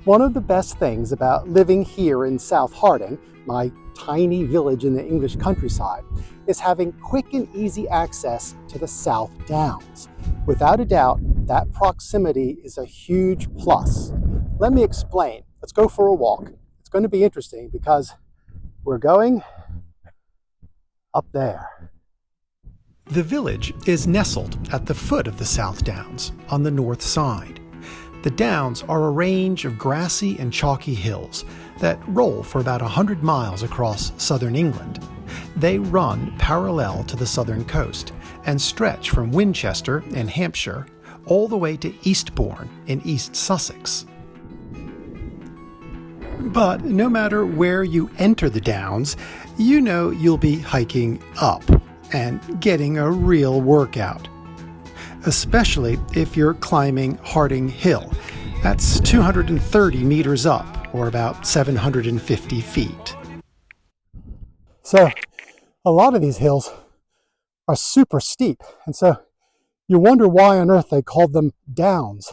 One of the best things about living here in South Harting, my tiny village in the English countryside, is having quick and easy access to the South Downs. Without a doubt, that proximity is a huge plus. Let me explain. Let's go for a walk. It's going to be interesting because we're going up there. The village is nestled at the foot of the South Downs on the north side. The Downs are a range of grassy and chalky hills that roll for about 100 miles across southern England. They run parallel to the southern coast and stretch from Winchester in Hampshire all the way to Eastbourne in East Sussex. But no matter where you enter the Downs, you know you'll be hiking up and getting a real workout. Especially if you're climbing Harting Hill. That's 230 meters up, or about 750 feet. So a lot of these hills are super steep, and so you wonder why on earth they called them downs.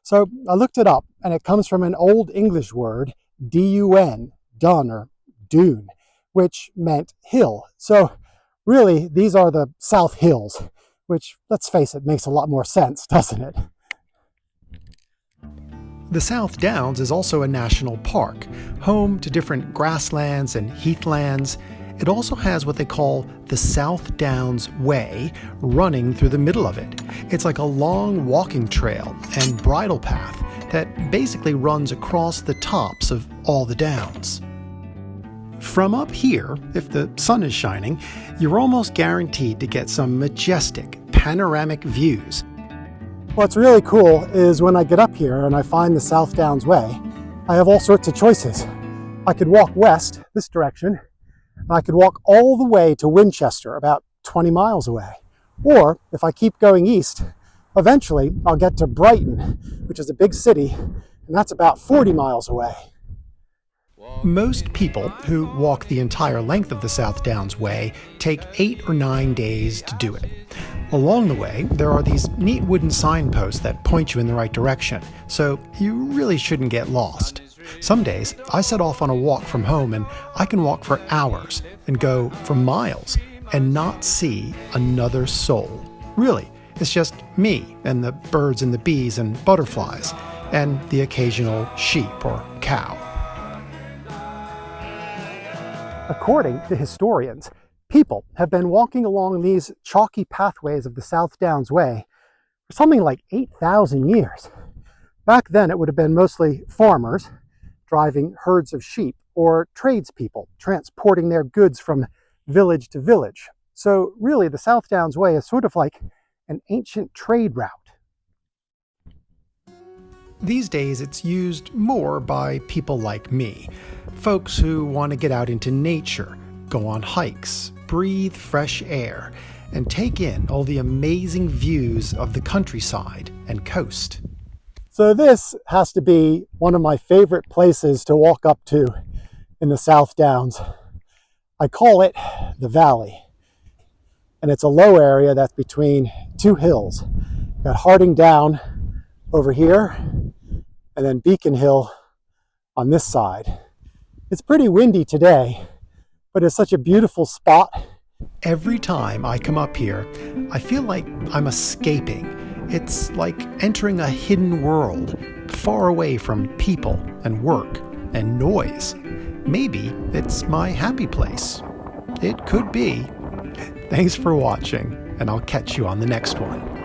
So I looked it up, and it comes from an Old English word, D-U-N, dun or dune, which meant hill. So really, these are the South Hills, which, let's face it, makes a lot more sense, doesn't it? The South Downs is also a national park, home to different grasslands and heathlands. It also has what they call the South Downs Way running through the middle of it. It's like a long walking trail and bridle path that basically runs across the tops of all the downs. From up here, if the sun is shining, you're almost guaranteed to get some majestic, panoramic views. What's really cool is when I get up here and I find the South Downs Way, I have all sorts of choices. I could walk west, this direction, and I could walk all the way to Winchester, about 20 miles away. Or, if I keep going east, eventually I'll get to Brighton, which is a big city, and that's about 40 miles away. Most people who walk the entire length of the South Downs Way take 8 or 9 days to do it. Along the way, there are these neat wooden signposts that point you in the right direction, so you really shouldn't get lost. Some days, I set off on a walk from home and I can walk for hours and go for miles and not see another soul. Really, it's just me and the birds and the bees and butterflies and the occasional sheep or cow. According to historians, people have been walking along these chalky pathways of the South Downs Way for something like 8,000 years. Back then, it would have been mostly farmers driving herds of sheep or tradespeople transporting their goods from village to village. So really, the South Downs Way is sort of like an ancient trade route. These days, it's used more by people like me, folks who want to get out into nature, go on hikes, breathe fresh air, and take in all the amazing views of the countryside and coast. So this has to be one of my favorite places to walk up to in the South Downs. I call it the Valley, and it's a low area that's between two hills. Got Harting Down over here, and then Beacon Hill on this side. It's pretty windy today, but it's such a beautiful spot. Every time I come up here, I feel like I'm escaping. It's like entering a hidden world, far away from people and work and noise. Maybe it's my happy place. It could be. Thanks for watching, and I'll catch you on the next one.